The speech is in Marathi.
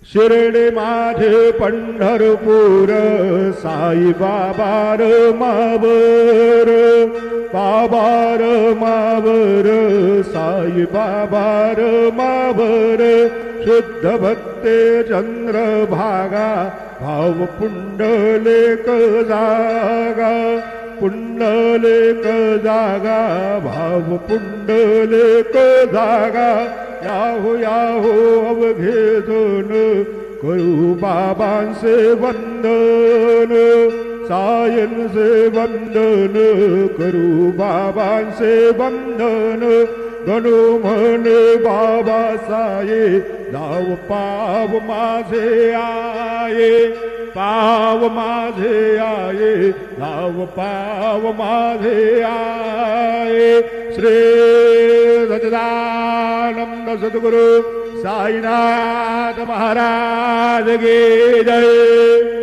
शिर्डी माझे पंढरपूर साई बाबार मावर बाबार मावर साई बाबार मावर शुद्ध भक्ते चंद्रभागा भाव पुंडलेक जागा पुंडलेक जागा भाव पुंडलेक जागा याहो याहो अवघेजन करू बाबांचे वंदन सायनचे वंदन करू बाबांचे वंदन गणू म्हणे बाबा साये दाव पाव माझे आये पाव माझे आये दाव पाव माझे आये श्री सच्चिदानंद सद्गुरु साईनाथ महाराज की जय।